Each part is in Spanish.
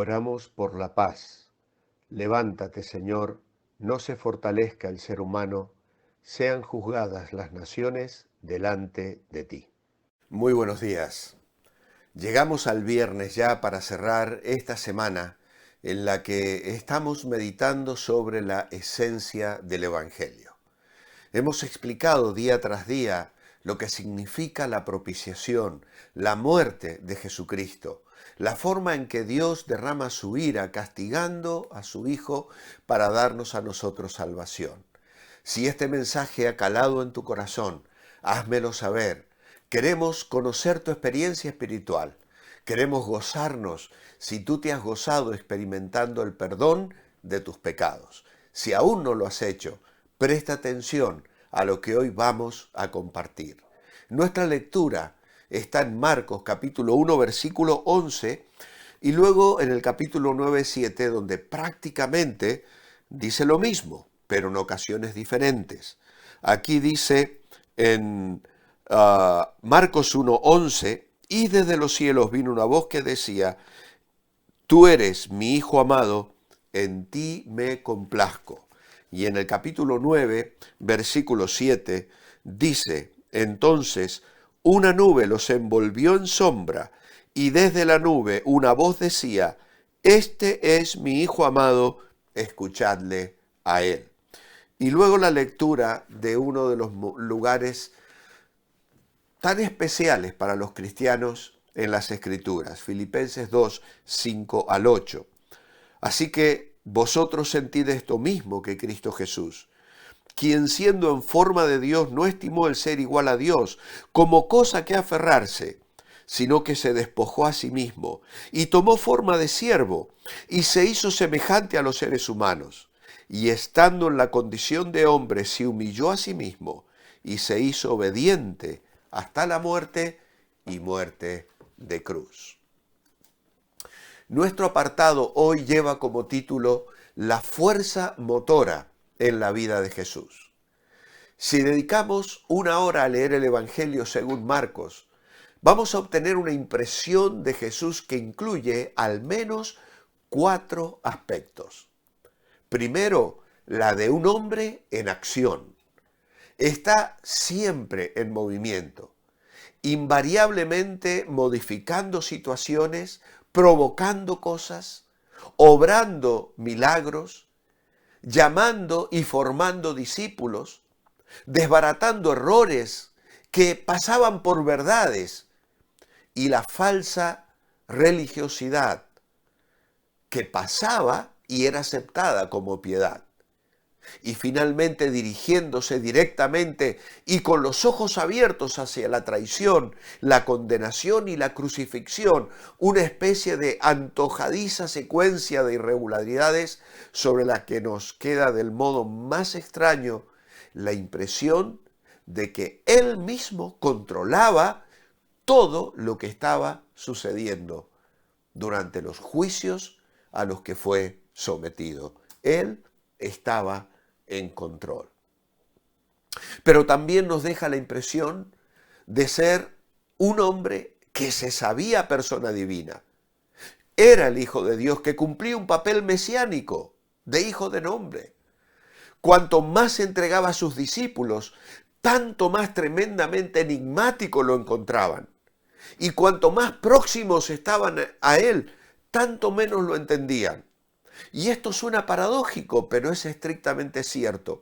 Oramos por la paz. Levántate, Señor, no se fortalezca el ser humano, sean juzgadas las naciones delante de ti. Muy buenos días. Llegamos al viernes ya para cerrar esta semana en la que estamos meditando sobre la esencia del Evangelio. Hemos explicado día tras día lo que significa la propiciación, la muerte de Jesucristo, la forma en que Dios derrama su ira castigando a su Hijo para darnos a nosotros salvación. Si este mensaje ha calado en tu corazón, házmelo saber. Queremos conocer tu experiencia espiritual. Queremos gozarnos si tú te has gozado experimentando el perdón de tus pecados. Si aún no lo has hecho, presta atención a lo que hoy vamos a compartir. Nuestra lectura está en Marcos capítulo 1 versículo 11 y luego en el capítulo 9, 7 donde prácticamente dice lo mismo, pero en ocasiones diferentes. Aquí dice en Marcos 1, 11, y desde los cielos vino una voz que decía, tú eres mi Hijo amado, en ti me complazco. Y en el capítulo 9, versículo 7, dice, entonces una nube los envolvió en sombra, y desde la nube una voz decía, este es mi Hijo amado, escuchadle a él. Y luego la lectura de uno de los lugares tan especiales para los cristianos en las Escrituras, Filipenses 2, 5 al 8. Así que vosotros sentid esto mismo que Cristo Jesús, quien siendo en forma de Dios no estimó el ser igual a Dios como cosa que aferrarse, sino que se despojó a sí mismo y tomó forma de siervo y se hizo semejante a los seres humanos. Y estando en la condición de hombre se humilló a sí mismo y se hizo obediente hasta la muerte y muerte de cruz. Nuestro apartado hoy lleva como título La fuerza motora en la vida de Jesús. Si dedicamos una hora a leer el Evangelio según Marcos, vamos a obtener una impresión de Jesús que incluye al menos 4 aspectos. Primero, la de un hombre en acción. Está siempre en movimiento, invariablemente modificando situaciones, provocando cosas, obrando milagros, llamando y formando discípulos, desbaratando errores que pasaban por verdades y la falsa religiosidad que pasaba y era aceptada como piedad. Y finalmente dirigiéndose directamente y con los ojos abiertos hacia la traición, la condenación y la crucifixión, una especie de antojadiza secuencia de irregularidades sobre la que nos queda del modo más extraño la impresión de que él mismo controlaba todo lo que estaba sucediendo durante los juicios a los que fue sometido. Él estaba en control. Pero también nos deja la impresión de ser un hombre que se sabía persona divina. Era el Hijo de Dios que cumplía un papel mesiánico de hijo de nombre. Cuanto más se entregaba a sus discípulos, tanto más tremendamente enigmático lo encontraban. Y cuanto más próximos estaban a él, tanto menos lo entendían. Y esto suena paradójico, pero es estrictamente cierto,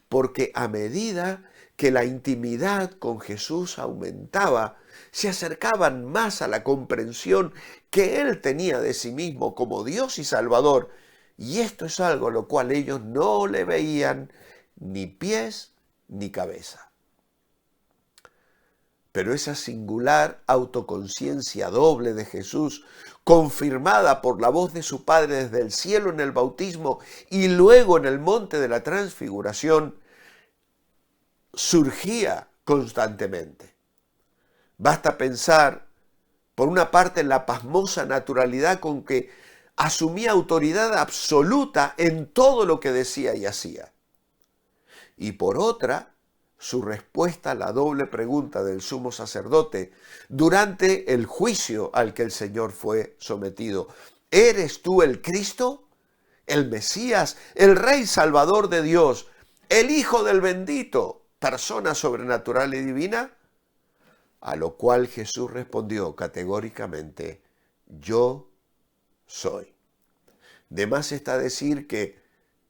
porque a medida que la intimidad con Jesús aumentaba, se acercaban más a la comprensión que él tenía de sí mismo como Dios y Salvador, y esto es algo a lo cual ellos no le veían ni pies ni cabeza. Pero esa singular autoconciencia doble de Jesús, confirmada por la voz de su Padre desde el cielo en el bautismo y luego en el monte de la transfiguración, surgía constantemente. Basta pensar, por una parte, en la pasmosa naturalidad con que asumía autoridad absoluta en todo lo que decía y hacía. Y por otra, su respuesta a la doble pregunta del sumo sacerdote durante el juicio al que el Señor fue sometido. ¿Eres tú el Cristo, el Mesías, el Rey Salvador de Dios, el Hijo del Bendito, persona sobrenatural y divina? A lo cual Jesús respondió categóricamente, yo soy. De más está decir que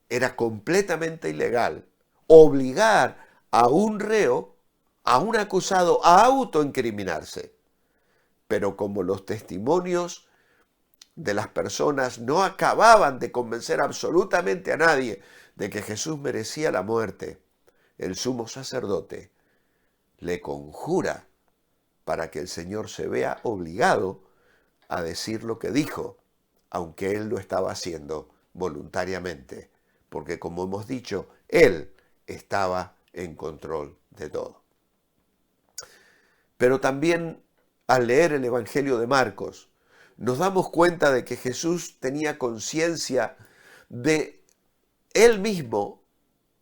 era completamente ilegal obligar a un reo, a un acusado, a autoincriminarse. Pero como los testimonios de las personas no acababan de convencer absolutamente a nadie de que Jesús merecía la muerte, el sumo sacerdote le conjura para que el Señor se vea obligado a decir lo que dijo, aunque él lo estaba haciendo voluntariamente, porque como hemos dicho, él estaba en control de todo. Pero también al leer el Evangelio de Marcos, nos damos cuenta de que Jesús tenía conciencia de él mismo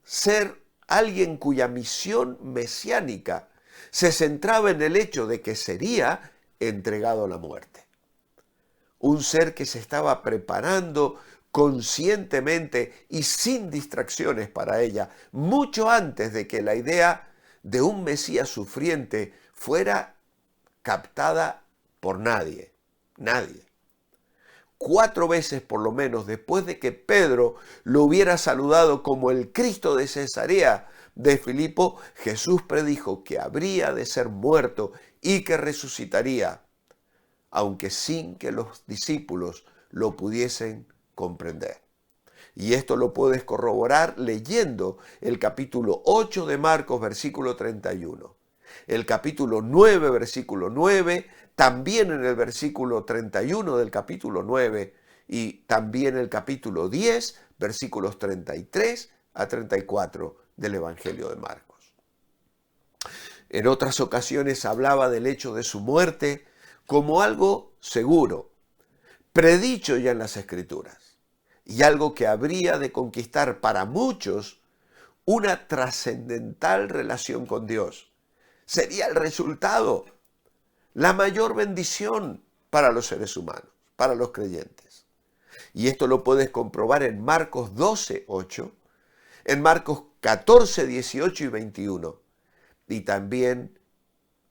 ser alguien cuya misión mesiánica se centraba en el hecho de que sería entregado a la muerte. Un ser que se estaba preparando conscientemente y sin distracciones para ella, mucho antes de que la idea de un Mesías sufriente fuera captada por nadie. 4 veces por lo menos después de que Pedro lo hubiera saludado como el Cristo de Cesarea de Filipo, Jesús predijo que habría de ser muerto y que resucitaría, aunque sin que los discípulos lo pudiesen comprender. Y esto lo puedes corroborar leyendo el capítulo 8 de Marcos, versículo 31. El capítulo 9, versículo 9, también en el versículo 31 del capítulo 9 y también el capítulo 10, versículos 33 a 34 del Evangelio de Marcos. En otras ocasiones hablaba del hecho de su muerte como algo seguro, predicho ya en las Escrituras, y algo que habría de conquistar para muchos una trascendental relación con Dios. Sería el resultado, la mayor bendición para los seres humanos, para los creyentes. Y esto lo puedes comprobar en Marcos 12, 8, en Marcos 14, 18 y 21, y también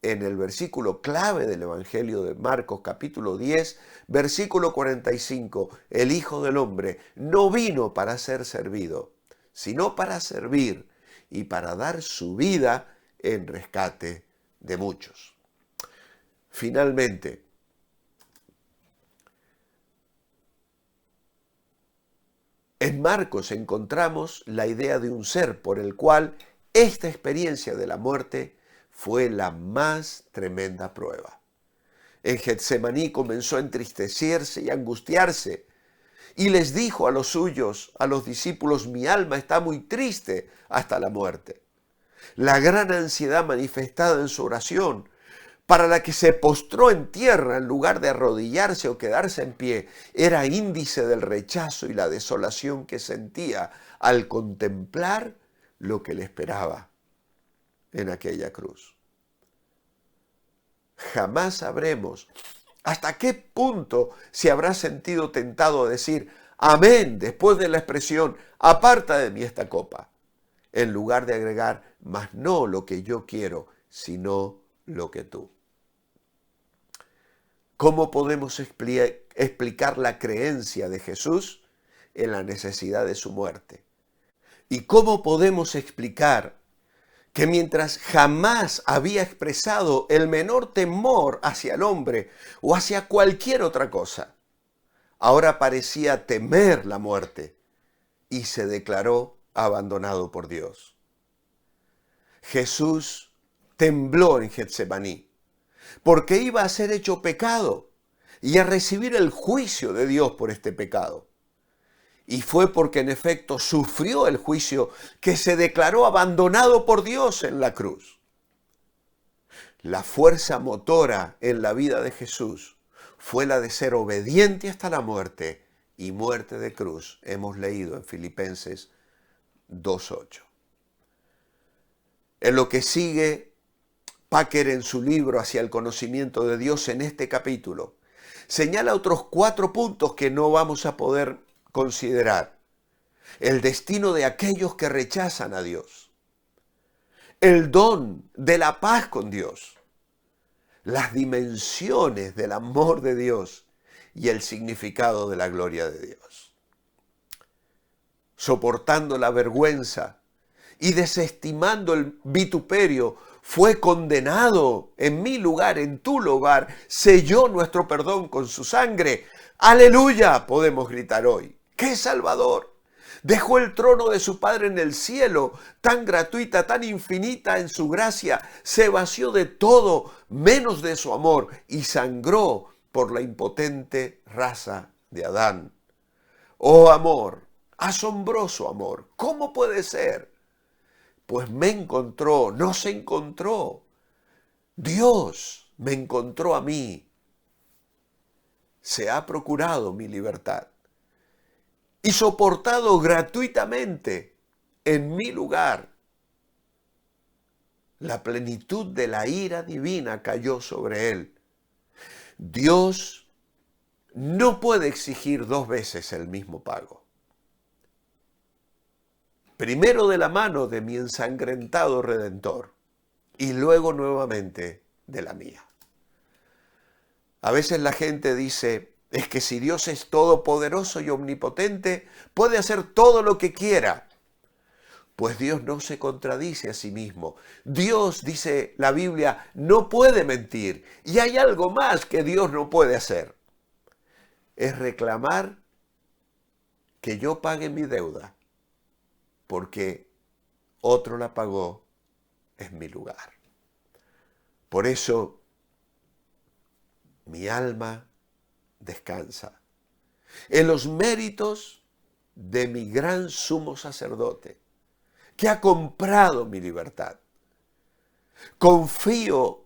en el versículo clave del Evangelio de Marcos, capítulo 10, versículo 45, el Hijo del Hombre no vino para ser servido, sino para servir y para dar su vida en rescate de muchos. Finalmente, en Marcos encontramos la idea de un ser por el cual esta experiencia de la muerte fue la más tremenda prueba. En Getsemaní comenzó a entristecerse y a angustiarse y les dijo a los suyos, a los discípulos, mi alma está muy triste hasta la muerte. La gran ansiedad manifestada en su oración, para la que se postró en tierra en lugar de arrodillarse o quedarse en pie, era índice del rechazo y la desolación que sentía al contemplar lo que le esperaba en aquella cruz. Jamás sabremos hasta qué punto se habrá sentido tentado a decir amén después de la expresión aparta de mí esta copa, en lugar de agregar mas no lo que yo quiero, sino lo que tú. ¿Cómo podemos explicar la creencia de Jesús en la necesidad de su muerte? ¿Y cómo podemos explicar que mientras jamás había expresado el menor temor hacia el hombre o hacia cualquier otra cosa, ahora parecía temer la muerte y se declaró abandonado por Dios? Jesús tembló en Getsemaní porque iba a ser hecho pecado y a recibir el juicio de Dios por este pecado. Y fue porque en efecto sufrió el juicio que se declaró abandonado por Dios en la cruz. La fuerza motora en la vida de Jesús fue la de ser obediente hasta la muerte y muerte de cruz. Hemos leído en Filipenses 2:8. En lo que sigue, Packer en su libro Hacia el conocimiento de Dios en este capítulo señala otros 4 puntos que no vamos a poder considerar. El destino de aquellos que rechazan a Dios. El don de la paz con Dios. Las dimensiones del amor de Dios y el significado de la gloria de Dios. Soportando la vergüenza y desestimando el vituperio, fue condenado en mi lugar, en tu lugar, selló nuestro perdón con su sangre. ¡Aleluya! Podemos gritar hoy. ¡Qué Salvador! Dejó el trono de su Padre en el cielo, tan gratuita, tan infinita en su gracia, se vació de todo, menos de su amor, y sangró por la impotente raza de Adán. ¡Oh amor! Asombroso amor. ¿Cómo puede ser? Pues me encontró, no se encontró. Dios me encontró a mí. Se ha procurado mi libertad y soportado gratuitamente en mi lugar. La plenitud de la ira divina cayó sobre él. Dios no puede exigir 2 veces el mismo pago. Primero de la mano de mi ensangrentado Redentor y luego nuevamente de la mía. A veces la gente dice, es que si Dios es todopoderoso y omnipotente, puede hacer todo lo que quiera. Pues Dios no se contradice a sí mismo. Dios, dice la Biblia, no puede mentir. Y hay algo más que Dios no puede hacer. Es reclamar que yo pague mi deuda, porque otro la pagó en mi lugar. Por eso mi alma descansa en los méritos de mi gran sumo sacerdote, que ha comprado mi libertad. Confío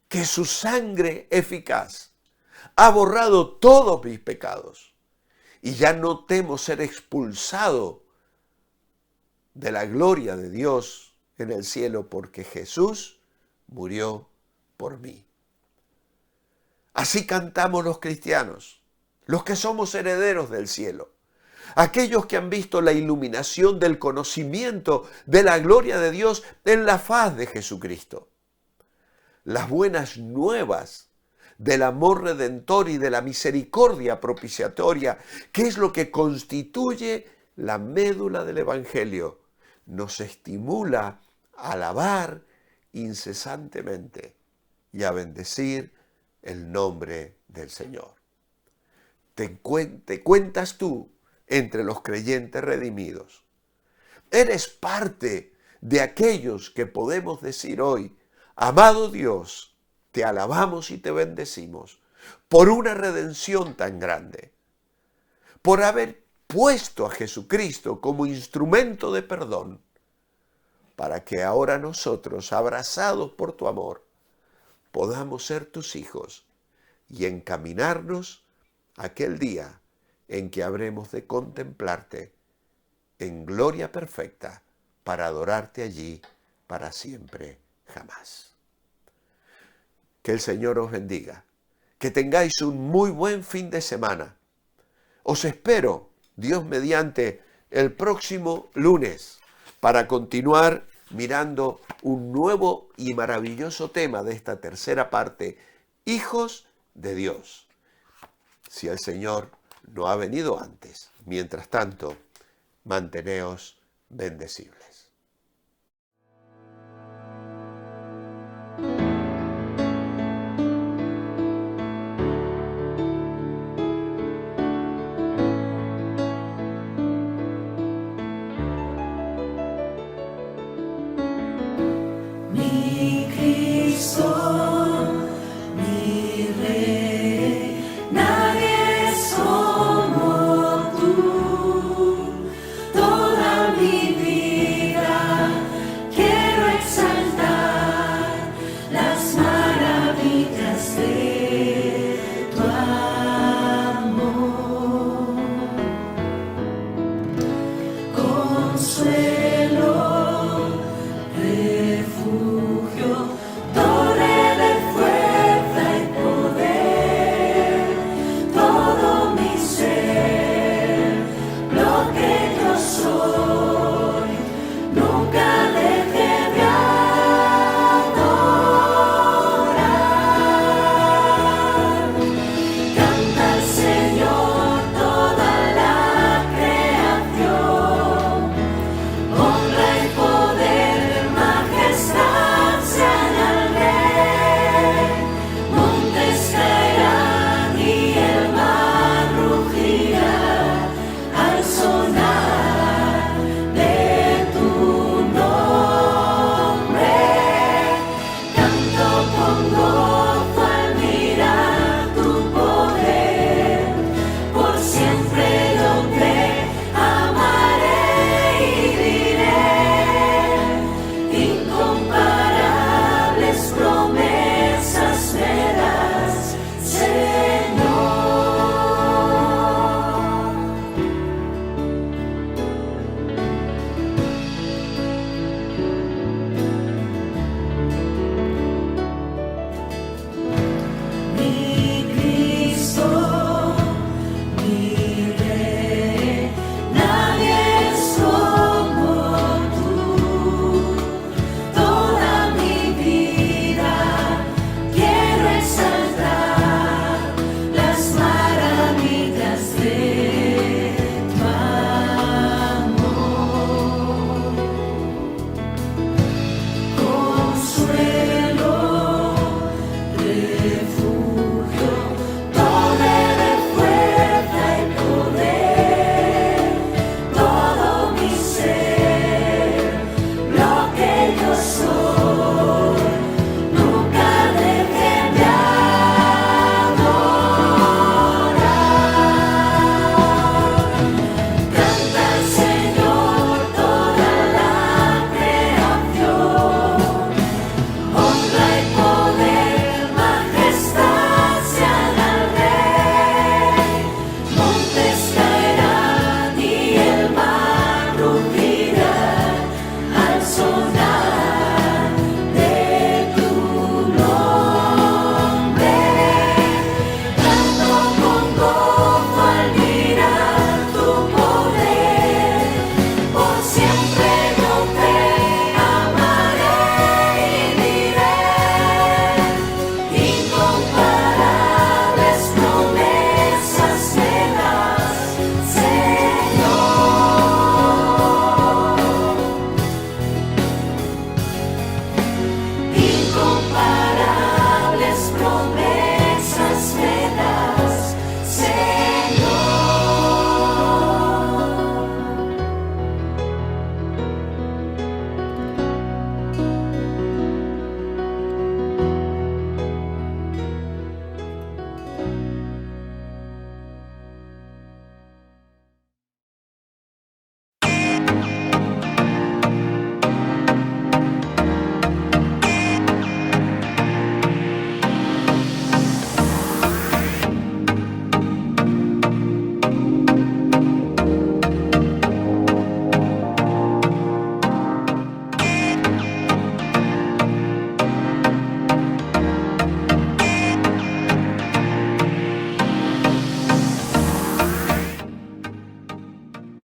que su sangre eficaz ha borrado todos mis pecados y ya no temo ser expulsado de la gloria de Dios en el cielo, porque Jesús murió por mí. Así cantamos los cristianos, los que somos herederos del cielo, aquellos que han visto la iluminación del conocimiento de la gloria de Dios en la faz de Jesucristo. Las buenas nuevas del amor redentor y de la misericordia propiciatoria, que es lo que constituye la médula del Evangelio, nos estimula a alabar incesantemente y a bendecir el nombre del Señor. Te cuentas tú entre los creyentes redimidos. Eres parte de aquellos que podemos decir hoy, amado Dios, te alabamos y te bendecimos por una redención tan grande, por haber puesto a Jesucristo como instrumento de perdón, para que ahora nosotros, abrazados por tu amor, podamos ser tus hijos y encaminarnos a aquel día en que habremos de contemplarte en gloria perfecta para adorarte allí para siempre jamás. Que el Señor os bendiga, que tengáis un muy buen fin de semana. Os espero, Dios mediante, el próximo lunes para continuar mirando un nuevo y maravilloso tema de esta tercera parte, hijos de Dios. Si el Señor no ha venido antes, mientras tanto, manteneos bendecibles.